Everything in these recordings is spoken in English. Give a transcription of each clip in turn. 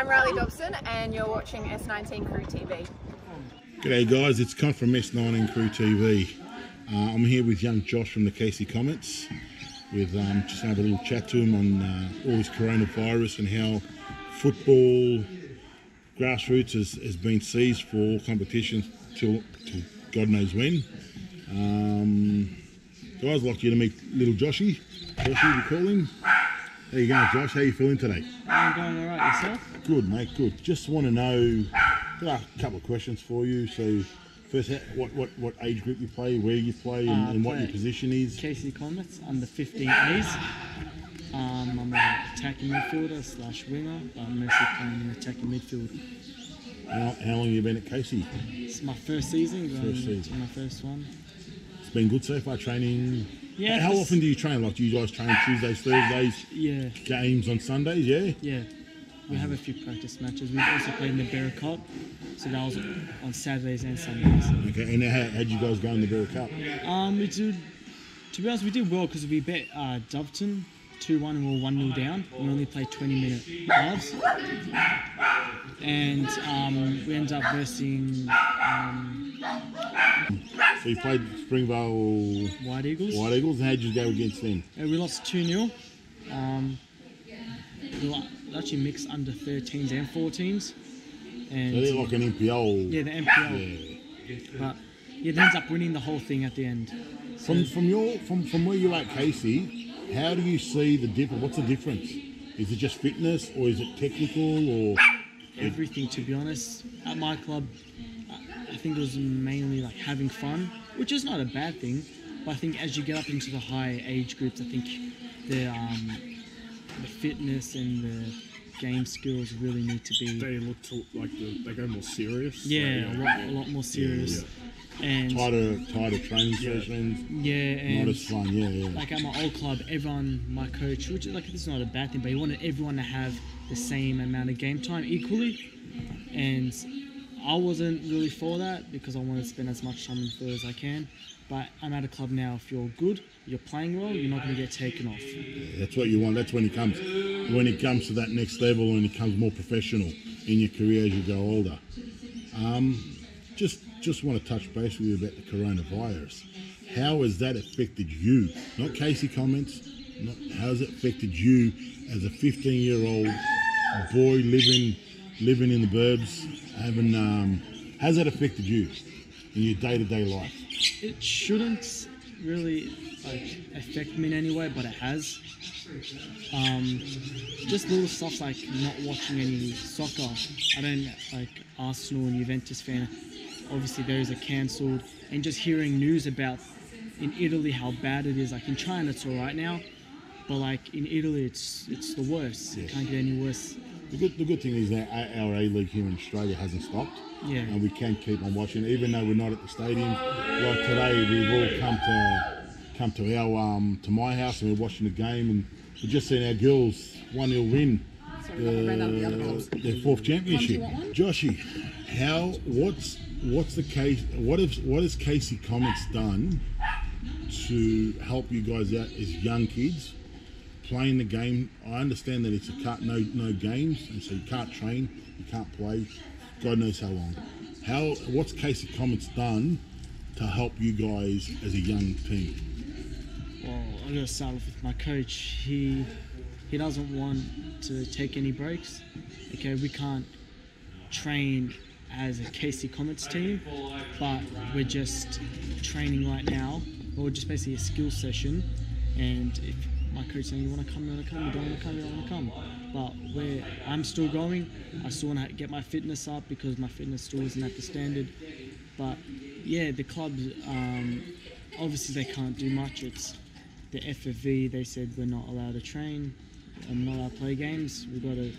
I'm Riley Dobson and you're watching S19 Crew TV. G'day guys, it's Con from S19 Crew TV. I'm here with young Josh from the Comets. With just have a little chat to him on all this coronavirus and how football grassroots has been seized for all competitions till God knows when. Guys, I'd like you to meet little Joshy. Joshy, we call him. How you going, Josh? How you feeling today? I'm going all right. Yourself? Good, mate. Good. Just want to know, got a couple of questions for you. So, first, what age group you play, where you play, and what your position is? Comets under 15As. I'm an attacking midfielder / winger, but I'm mostly playing in attacking midfield. How long have you been at Casey? It's my first season. My first one. It's been good so far. Training. Yeah. How often do you train? Like, do you guys train Tuesdays, Thursdays? Yeah. Games on Sundays? Yeah. Yeah. We have a few practice matches. We've also played in the Ferro Cup, so that was on Saturdays and Sundays. Okay. And how'd you guys go in the Ferro Cup? We did. To be honest, we did well because we bet Doveton 2-1 and we were 1-0 down. We only played 20-minute halves, and we ended up versing. So you played Springvale White Eagles. And how'd you go against them? We lost 2-0. We actually mixed under 13s and 14s. And So they're like an NPL. yeah, the NPL. Yeah. But yeah, they ended up winning the whole thing at the end. So, From where you're at, Casey, how do you see the difference? What's the difference? Is it just fitness, or is it technical, or everything, to be honest. At my club, I think it was mainly like having fun, which is not a bad thing. But I think as you get up into the high age groups, I think the fitness and the game skills really need to be. They look like they go more serious. Yeah, a lot more serious. Yeah. And tighter training sessions? Yeah, and not as fun. Yeah. like at my old club, everyone, my coach, which like this is not a bad thing, but he wanted everyone to have the same amount of game time equally, and I wasn't really for that because I wanted to spend as much time in the field as I can. But I'm at a club now. If you're good, you're playing well, you're not going to get taken off. Yeah, that's what you want. That's when it comes to that next level and it becomes more professional in your career as you go older. Just want to touch base with you about the coronavirus. How has that affected you? Not Casey Comets. How has it affected you as a 15-year-old boy living in the burbs? How's that affected you in your day-to-day life? It shouldn't really affect me in any way, but it has. Just little stuff like not watching any soccer. I don't like Arsenal and Juventus fan. Obviously those are cancelled, and just hearing news about in Italy how bad it is. Like in China it's alright now, but like in Italy it's the worst. It can't get any worse. The good thing is that our A-League here in Australia hasn't stopped. Yeah. And we can keep on watching, even though we're not at the stadium. Like today, we've all come to my house and we're watching the game, and we've just seen our girls 1-0 win their fourth championship. Joshy, what's the case? What has Casey Comets done to help you guys out as young kids playing the game? I understand that it's no games, and so you can't train, you can't play. God knows how long. What's Casey Comets done to help you guys as a young team? Well, I'm going to start off with my coach. He doesn't want to take any breaks. Okay, we can't train as a Casey Comets team, but we're just training right now. Or just basically a skill session, and if my coach saying you want to come, you want to come, you don't want to come, you don't want to come. But I'm still going. I still want to get my fitness up because my fitness still isn't at the standard. But yeah, the clubs, obviously they can't do much. It's the FFV, they said we're not allowed to train, I'm not allowed to play games. We've got to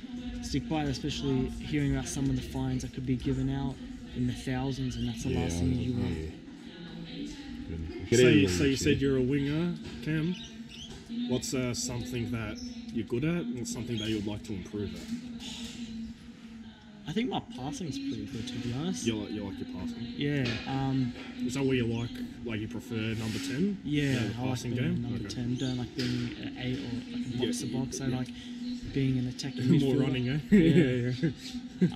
stick by it, especially hearing about some of the fines that could be given out in the thousands, and that's the last thing you want. So you said you're a winger, Cam. What's something that you're good at and something that you'd like to improve at? I think my passing's pretty good, to be honest. You like your passing? Yeah. Is that what you like? Like you prefer number 10? Yeah, the I like passing being game? number 10. Don't like being an 8 or like a box to box. I like being an attacking More midfielder. running, eh? Yeah. yeah.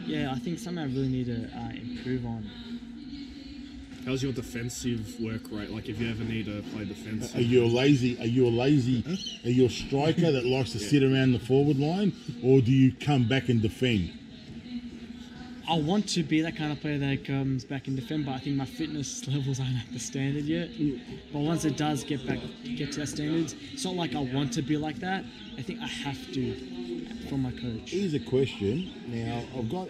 Yeah, I think something I really need to improve on. How's your defensive work rate? Like, if you ever need to play defensive, Are you a striker that likes to sit around the forward line, or do you come back and defend? I want to be that kind of player that comes back and defend, but I think my fitness levels aren't at the standard yet. But once it does get to that standards, it's not like I want to be like that. I think I have to from my coach. Here's a question. Now, I've got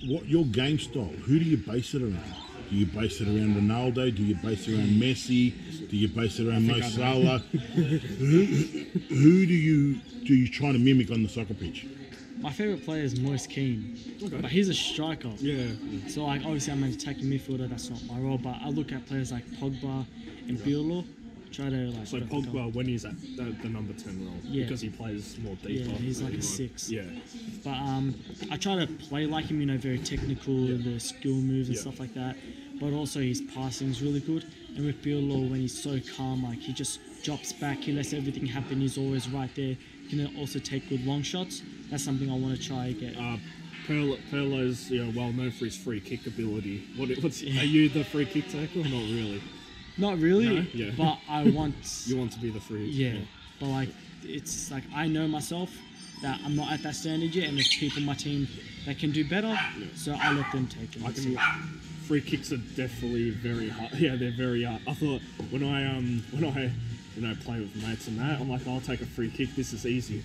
what your game style. Who do you base it around? Do you base it around Ronaldo? Do you base it around Messi? Do you base it around Mo Salah? Who do you try to mimic on the soccer pitch? My favourite player is Moise Kean, but he's a striker. yeah. So like obviously I'm an attacking midfielder. That's not my role. But I look at players like Pogba and Pirlo. Try to like. So Pogba, when he's at the number 10 role, Yeah. because he plays more deeper. Yeah, he's like a 6. Yeah. But I try to play like him. You know, very technical, the skill moves and Yeah. stuff like that. But also his passing is really good. And with Pirlo, when he's so calm, like he just drops back, he lets everything happen. He's always right there. He can also take good long shots. That's something I want to try again. Pirlo's well known for his free kick ability. Are you the free kick taker or not really? Not really, No? Yeah. but I want. You want to be the free? Yeah, but like it's like I know myself that I'm not at that standard yet, and there's people on my team that can do better, so I let them take it. Free kicks are definitely very hard. Yeah, they're very hard. I thought when I play with mates and that, I'm like, I'll take a free kick. This is easy.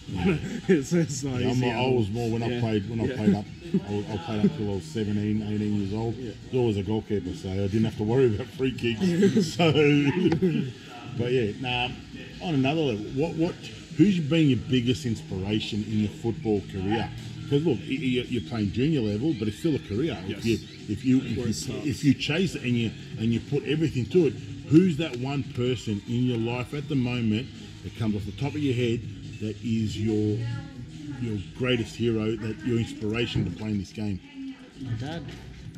it's not easy. I was more when I played up. I played up till I was 17, 18 years old. I was always a goalkeeper, so I didn't have to worry about free kicks. So, but yeah, on another level, who's been your biggest inspiration in your football career? Because look, you're playing junior level, but it's still a career. Yes. If you chase it and you put everything to it, who's that one person in your life at the moment that comes off the top of your head that is your greatest hero, that your inspiration to playing this game? My dad.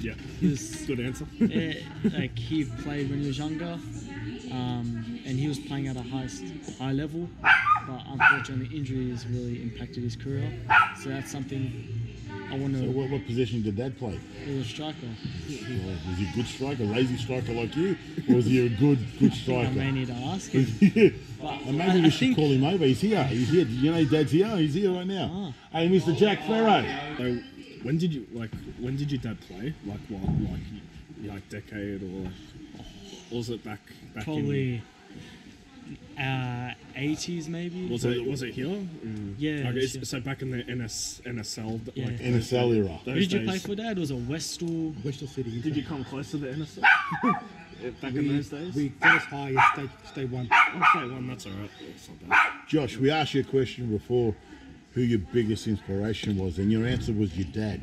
Yeah, He's good answer. like he played when he was younger, and he was playing at a high level, but unfortunately injuries really impacted his career. So that's something I want to. So what position did Dad play? He was a striker. Was he a good striker, lazy striker like you, or was he a good I striker? may need to ask him. But And maybe we should call him over. He's here. You know, Dad's here. He's here right now. Hey, Mr. Jack Ferro. So, when did your dad play? Like decade or was it back Probably 80s maybe. Was it here? Yeah. Okay, it's- so back in the NSL, Yeah. like NSL era. Who those did you days. play for, Dad? Was it Westall? Westall City. Did you come close to the NSL back in we, those days? we got as high as state one. Oh, state one. That's alright. That's not bad. Josh, we asked you a question before who your biggest inspiration was, and your answer was your dad.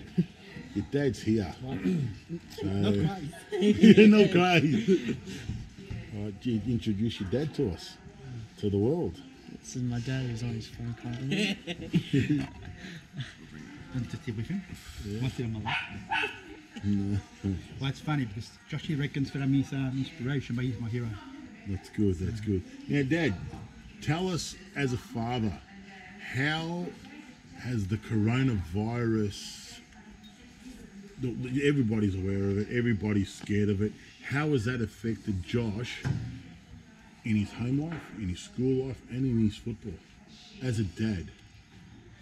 Your dad's here. So, Not quite. yeah, no crazy. You introduce your dad to us, to the world. This is my dad who's on his phone currently. Want to sit with him? Want to sit on my lap? Well, it's funny because Joshy reckons that I'm his inspiration, but he's my hero. That's good. That's good. Now, Dad, tell us as a father, how has the coronavirus? Everybody's aware of it. Everybody's scared of it. How has that affected Josh in his home life, in his school life, and in his football as a dad?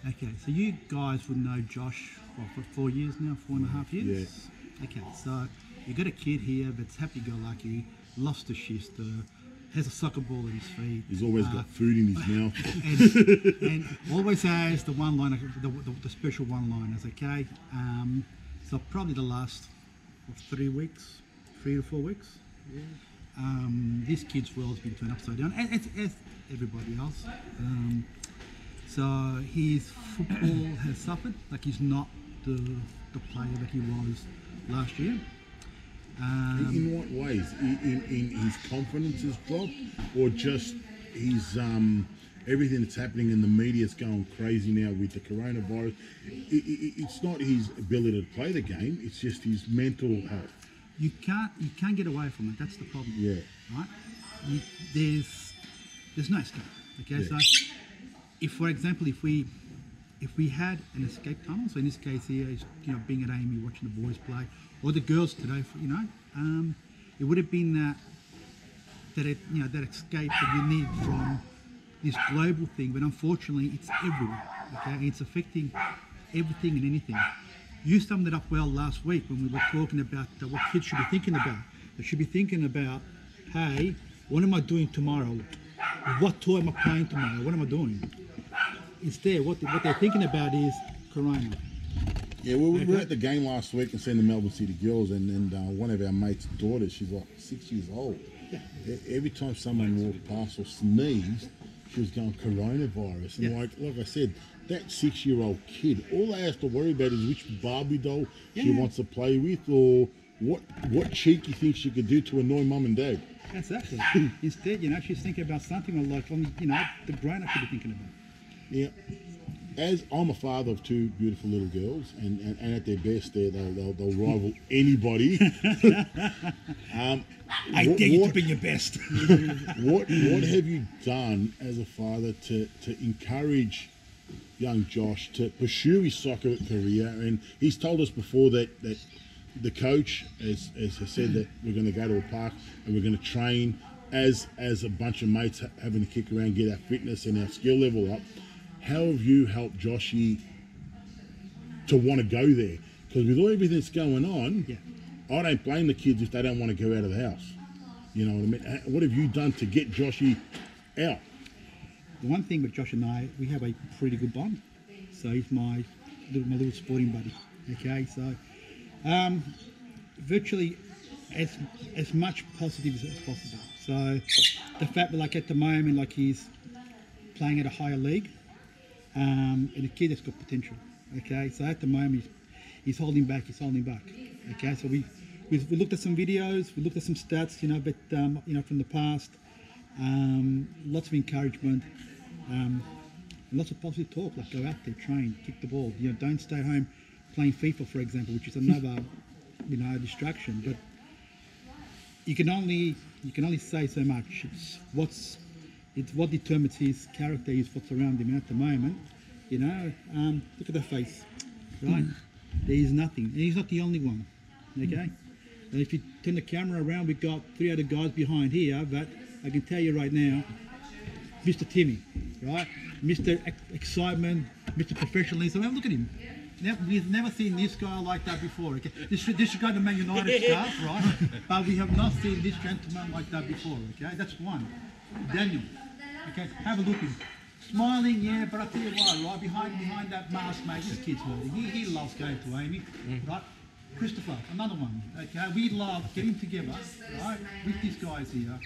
Okay, so you guys would know Josh for 4 years now, 4.5 years? Yeah. Okay, so you got a kid here that's happy-go-lucky, loves to shift, has a soccer ball at his feet. He's always got food in his mouth. and always has the one-liner, the special one-liners, okay? So probably the last 3 weeks, 3 to 4 weeks. This kid's world's been turned upside down, as everybody else. So his football has suffered. Like he's not the player that he was last year. In what ways? In his confidence has dropped, or just his everything that's happening in the media's going crazy now with the coronavirus? It's not his ability to play the game; it's just his mental health. You can't get away from it. That's the problem. Yeah. Right. There's no escape. Okay. Yeah. So if for example, if we had an escape tunnel, so in this case here, is, being at Amy, watching the boys play, or the girls today, it would have been that escape that you need from this global thing. But unfortunately, it's everywhere. Okay, and it's affecting everything and anything. You summed it up well last week when we were talking about what kids should be thinking about. They should be thinking about, hey, what am I doing tomorrow? What toy am I playing tomorrow? What am I doing? Instead, what they're thinking about is Corona. Yeah, well, we were at the game last week and seeing the Melbourne City girls, and one of our mates' daughters, she's like 6 years old. Yeah. Every time someone walked past or sneezed, she was going coronavirus. And Yeah. like I said, that 6-year-old kid, all they have to worry about is which Barbie doll she wants to play with, or what cheeky thing she could do to annoy mum and dad. Exactly. Instead, she's thinking about something like, the grown-up should be thinking about. Yeah. As I'm a father of 2 beautiful little girls, and at their best, they'll rival anybody. I dare you to be your best. What have you done as a father to encourage young Josh to pursue his soccer career? And he's told us before that the coach has said that we're going to go to a park and we're going to train as a bunch of mates having to kick around, get our fitness and our skill level up. How have you helped Joshy to want to go there? Because with everything that's going on, I don't blame the kids if they don't want to go out of the house. You know what I mean? What have you done to get Joshy out? The one thing with Josh and I, we have a pretty good bond. So he's my little sporting buddy. Okay, so virtually as much positive as possible. So the fact that like at the moment, he's playing at a higher league, and the kid has got potential. Okay, so at the moment he's holding back. Okay, so we looked at some videos, we looked at some stats, but from the past, lots of encouragement, and lots of positive talk. Like go out there, train, kick the ball. Don't stay home playing FIFA, for example, which is another distraction. But you can only say so much. It's what determines his character is what's around him. And at the moment, look at the face, right? There is nothing, and he's not the only one. Okay, and if you turn the camera around, we've got 3 other guys behind here. But I can tell you right now, Mr. Timmy, right? Mr. Excitement, Mr. Professionalism. Have a look at him. We've never seen this guy like that before. Okay, this should go to Man United stuff, right? But we have not seen this gentleman like that before. Okay, that's one. Daniel. Okay, have a look at him. Smiling, yeah, but I tell you what, right, behind that mask, mate, this kid's hurting. He loves going to Amy, right? Christopher, another one. Okay, we love getting together, right, with these guys here,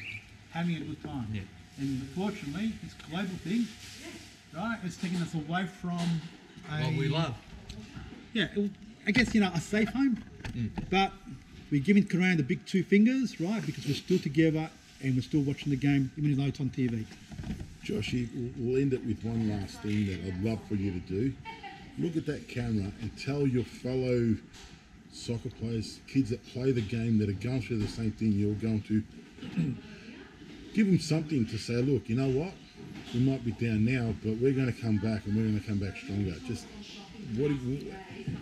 having a good time. Yeah. And unfortunately, this global thing, right, it's taking us away from what we love. Yeah, I guess, a safe home. But we're giving Corona the big 2 fingers, right, because we're still together and we're still watching the game, even though it's on TV. Joshy, we'll end it with one last thing that I'd love for you to do. Look at that camera and tell your fellow soccer players, kids that play the game, that are going through the same thing you're going to, give them something to say, look, you know what? We might be down now, but we're going to come back, and we're going to come back stronger.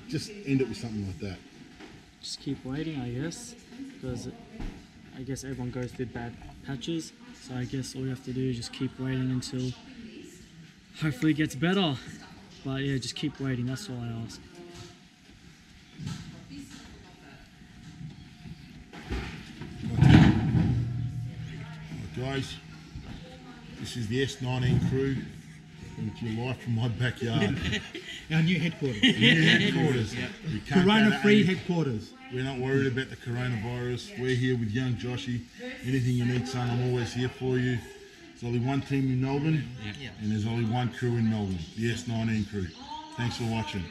Just end it with something like that. Just keep waiting, I guess, because I guess everyone goes through bad patches. So I guess all you have to do is just keep waiting until hopefully it gets better. But yeah, just keep waiting. That's all I ask. Guys, this is the S19 crew, coming to you live from my backyard. Our new headquarters. We can't Corona-free headquarters. We're not worried about the coronavirus. We're here with young Joshy. Anything you need, son, I'm always here for you. There's only one team in Melbourne, and there's only one crew in Melbourne, the S19 crew. Thanks for watching.